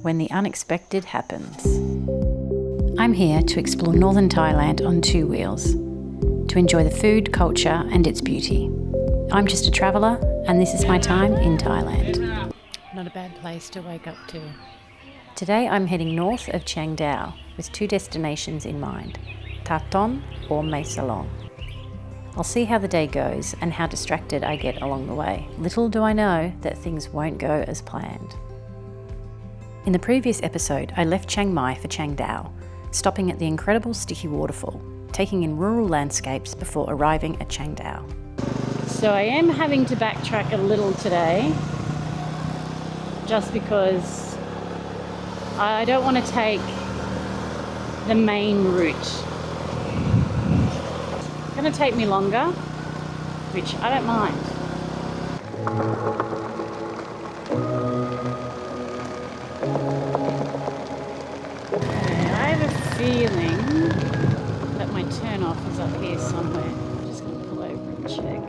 when the unexpected happens. I'm here to explore Northern Thailand on two wheels, to enjoy the food, culture and its beauty. I'm just a traveller and this is my time in Thailand. Not a bad place to wake up to. Today I'm heading north of Chiang Dao with two destinations in mind, Tha Ton or Mae Salong. I'll see how the day goes and how distracted I get along the way. Little do I know that things won't go as planned. In the previous episode, I left Chiang Mai for Chiang Dao, stopping at the incredible sticky waterfall, taking in rural landscapes before arriving at Chiang Dao. So I am having to backtrack a little today, just because I don't want to take the main route. It's going to take me longer, which I don't mind. Okay, I have a feeling that my turn off is up here somewhere. I'm just going to pull over and check.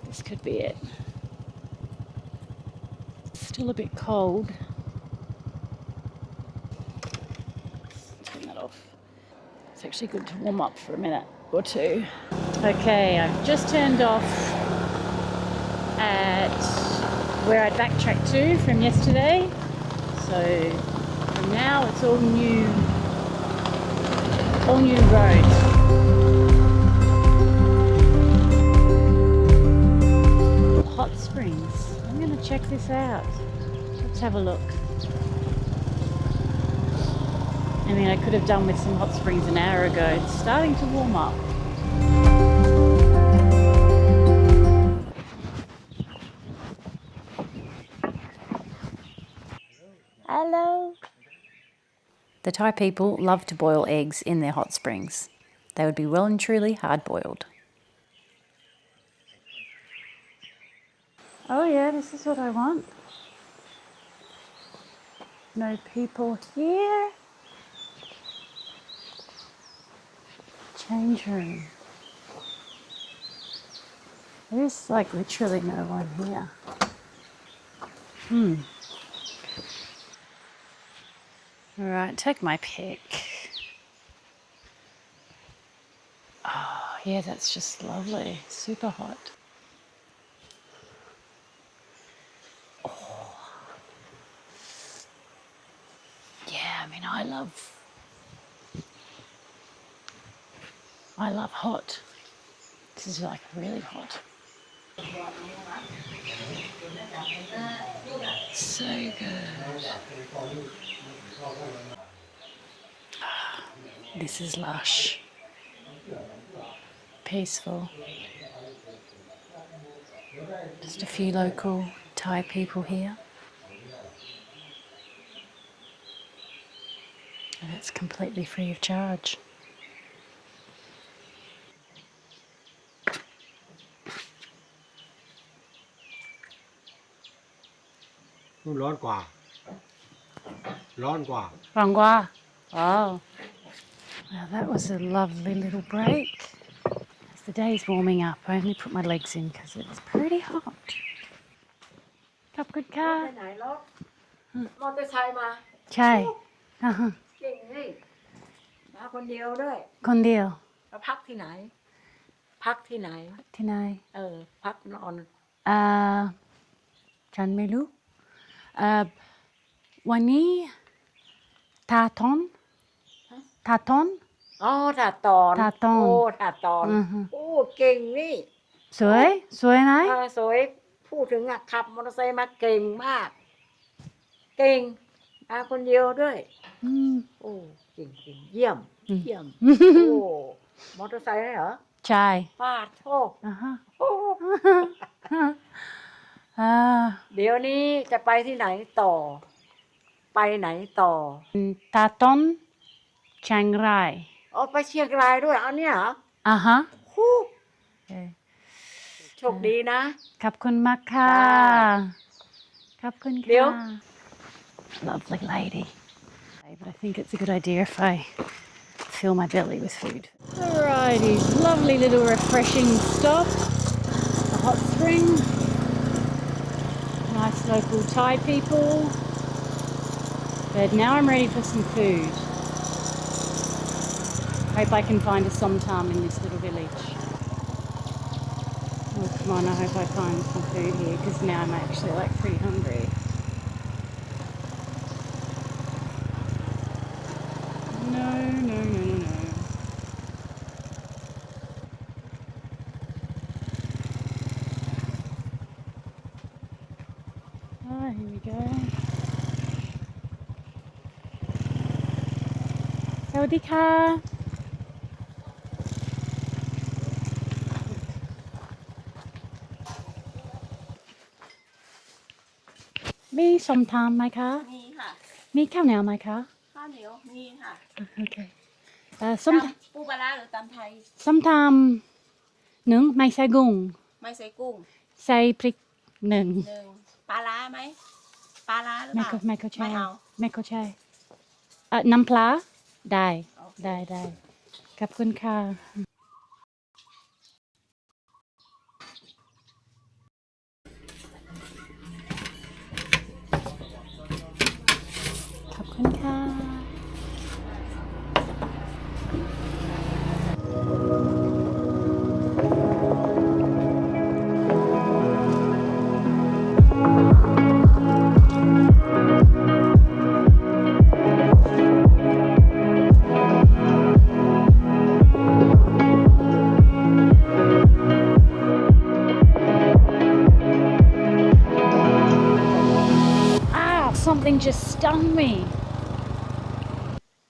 This could be it. Still a bit cold. Turn that off. It's actually good to warm up for a minute or two. Okay, I've just turned off at where I'd backtracked to from yesterday. So from now it's all new roads. Hot springs. I'm going to check this out. Let's have a look. I mean, I could have done with some hot springs an hour ago. It's starting to warm up. Hello. The Thai people love to boil eggs in their hot springs. They would be well and truly hard-boiled. Oh yeah, this is what I want. No people here. Change room. There's like literally no one here. Alright, take my pick. Oh yeah, that's just lovely. Super hot. Oh. Yeah, I mean I love hot. This is like really hot. So good. This is lush. Peaceful. Just a few local Thai people here. And it's completely free of charge.ร้อนกว่า Oh. Well, that was a lovely little break. As the day's warming up, I only put my legs in because it's pretty hot. Cup good car. ไปไหนรถมอเตอร์ไซค์มา Chai. เก่งนี่มาคนเดียวด้วย Con deal. แล้วพักที่ไหน พักที่ไหน Tinai. พักนอน Chanไม่รู้ วันนี้ทาทอน อ๋อถาดตอน ถาดตอน โอ้ถาดตอน โอ้เก่งนี่ สวยไหม สวยพูดถึงอะขับมอเตอร์ไซค์มาเก่งมาก เก่งมาคนเดียวด้วยโอ้เก่งเยี่ยมโอ้มอเตอร์ไซค์เหรอ ใช่ ป้าโทษโอ้ เดี๋ยวนี้จะไปที่ไหนต่อ ไปไหนต่อ ทาทอนเชียงราย อ๋อไปเชียงรายด้วยเอาเนี่ยเหรอ ฮู้โชคดีนะ ขอบคุณมากค่ะขอบคุณ เดี๋ยว ค่ะ Lovely lady. But I think it's a good idea if I fill my belly with food. Alrighty, lovely little refreshing stop. A hot spring. Nice local Thai people. But now I'm ready for some food. Hope I can find a somtam in this little village. Oh, come on, I hope I find some food here because now I'm actually like pretty hungry. No. Ah, here we go. Sawadee-ka.มีส้มตำไหมคะมีค่ะ มีข้าวเหนียวไหมคะ ข้าวเหนียวมีค่ะ โอเคส้ม ตำปูปลาร้าหรือตำไทย ส้มตำหนึ่งไม่ใส่กุ้ง ไม่ใส่กุ้ง ใส่พริกหนึ่ง ปลาร้าไหมปลาร้าหรือเปล่า ไม่เข้าใจ ไม่เอา ไม่เข้าใจน้ำปลาได้ โอเค ได้ขอบคุณค่ะขอบคุณค่ะ Something just stung me.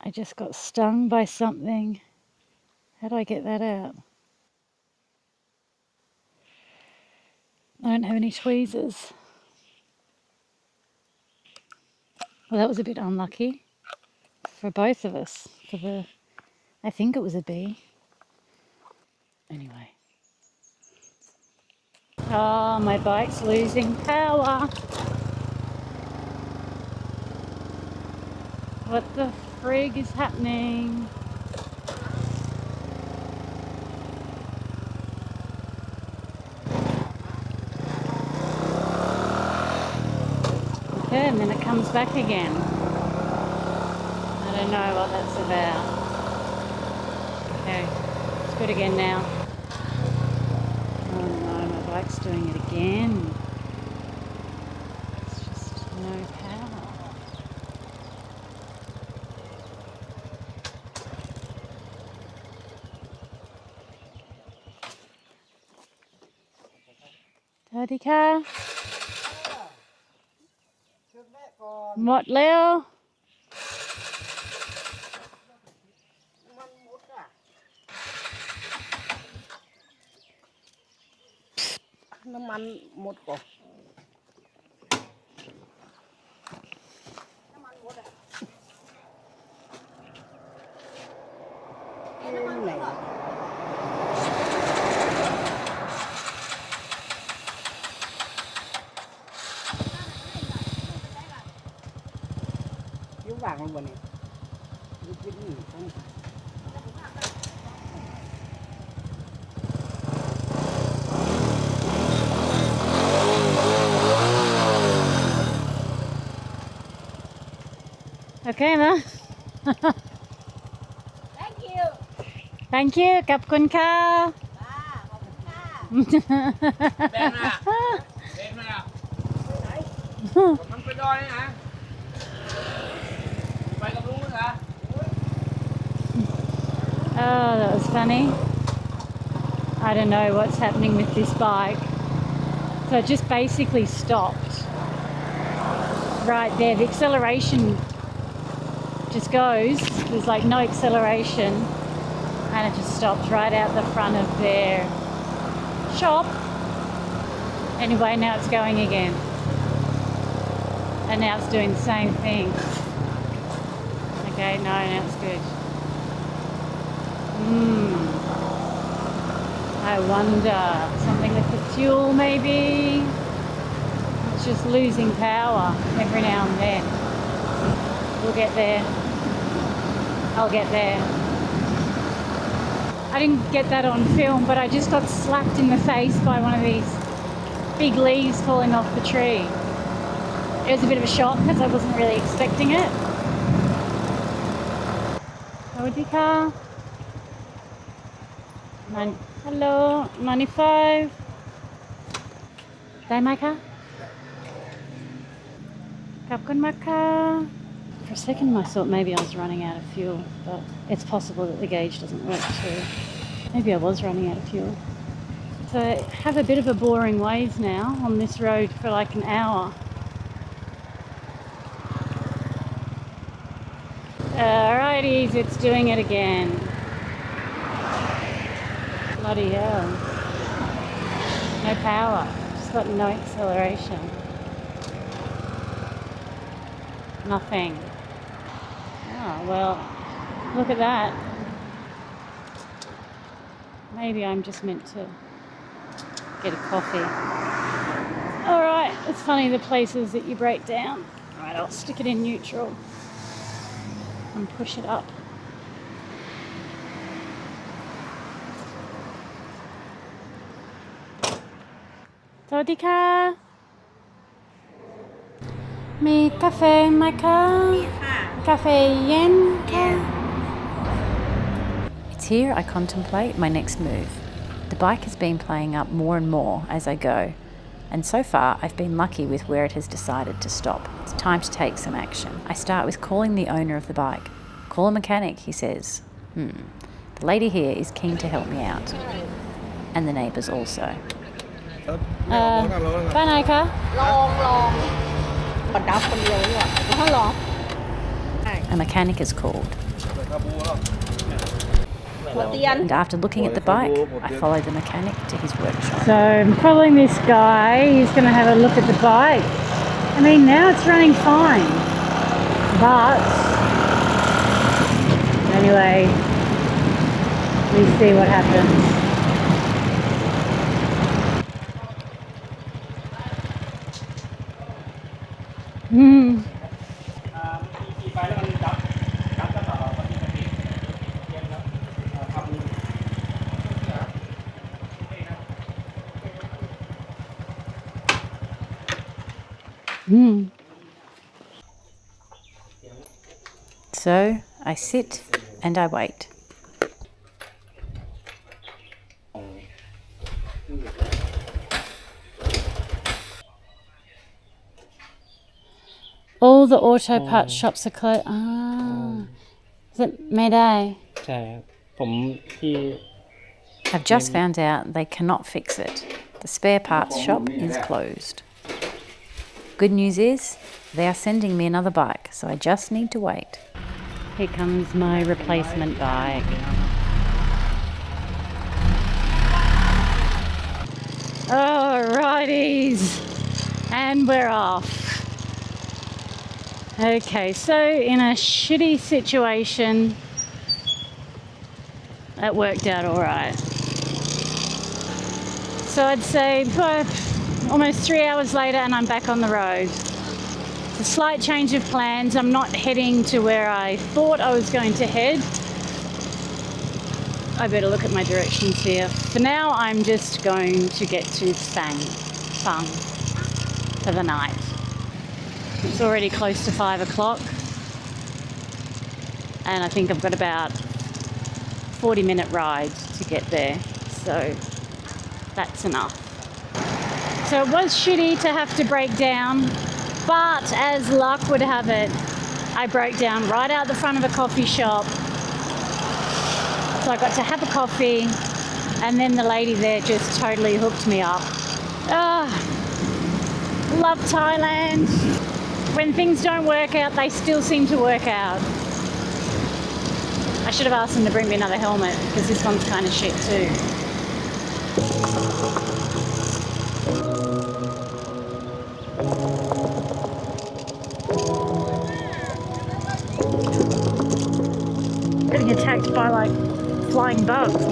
I just got stung by something. How do I get that out? I don't have any tweezers. Well, that was a bit unlucky for both of us. I think it was a bee. Anyway. Oh, my bike's losing power. What the frig is happening? Okay, and then it comes back again. I don't know what that's about. Okay, it's good again now. Oh no, my bike's doing it again. It's just no power. Tadika? ชุดแม่ก่อน หมดแล้ว มันมุดอ่ะ น้ำมันหมดก่อน น้ำมันมุดอ่ะ น้ำมันไหน ยุ่งวางลงบนนี้ยุ่งกินนี่ต้อง Okay, ma. Thank you Thank you. ขอบคุณค่ะ ค่ะขอบคุณค่ะ แบนมาแบนมามันไปดอยนี่นะไปกับลุงเหรอ Oh, that was funny. I don't know what's happening with this bike. So it just basically stopped right there. The acceleration just goes. There's like no acceleration. And it just stopped right out the front of their shop. Anyway, now it's going again. And now it's doing the same thing. Okay, no, now it's good. I wonder, something with the fuel maybe? It's just losing power every now and then. We'll get there. I'll get there. I didn't get that on film, but I just got slapped in the face by one of these big leaves falling off the tree. It was a bit of a shock because I wasn't really expecting it. Sawadika. Hello, 95. Dai mai ka? Kapkun maka. For a second I thought maybe I was running out of fuel, but it's possible that the gauge doesn't work too. Maybe I was running out of fuel. So I have a bit of a boring ways now on this road for like an hour. Alrighties, it's doing it again. Bloody hell. No power, just got no acceleration. Nothing. Oh, well, look at that. Maybe I'm just meant to get a coffee. Alright, it's funny the places that you break down. Alright, I'll stick it in neutral and push it up. Sawadika. Mi cafe mai ka? Cafe yen ka? It's here I contemplate my next move. The bike has been playing up more and more as I go, and so far I've been lucky with where it has decided to stop. It's time to take some action. I start with calling the owner of the bike. Call a mechanic, he says. The lady here is keen to help me out, and the neighbours also. Ba nai ka? ประดับคนเดียวนี่หว่าแล้วลอง A mechanic is called. หัวเตียน And after looking at the bike, I follow the mechanic to his workshop. So I'm following this guy. He's going to have a look at the bike. I mean, now it's running fine. But anyway, we see what happens. So I sit and I wait. All the auto parts shops are closed. Is it ไม่ได้ ใช่ผมที่ I've just found out they cannot fix it. The spare parts shop is closed. Good news is they are sending me another bike, so I just need to wait. Here comes my replacement bike. Alrighties, and we're off. Okay, so in a shitty situation, that worked out all right. So I'd say almost 3 hours later and I'm back on the road. It's a slight change of plans. I'm not heading to where I thought I was going to head. I better look at my directions here. For now, I'm just going to get to Fang for the night. It's already close to 5 o'clock and I think I've got about 40-minute ride to get there, so that's enough. So it was shitty to have to break down, but as luck would have it, I broke down right out the front of a coffee shop. So I got to have a coffee and then the lady there just totally hooked me up. Love Thailand. When things don't work out, they still seem to work out. I should have asked them to bring me another helmet because this one's kind of shit too. Getting attacked by like flying bugs.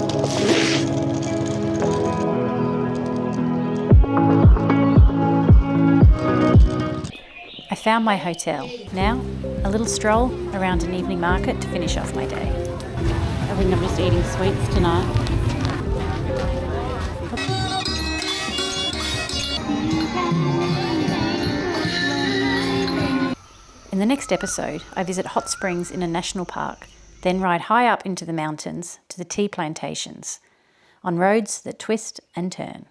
I found my hotel. Now, a little stroll around an evening market to finish off my day. I think I'm just eating sweets tonight. In the next episode, I visit hot springs in a national park, then ride high up into the mountains to the tea plantations, on roads that twist and turn.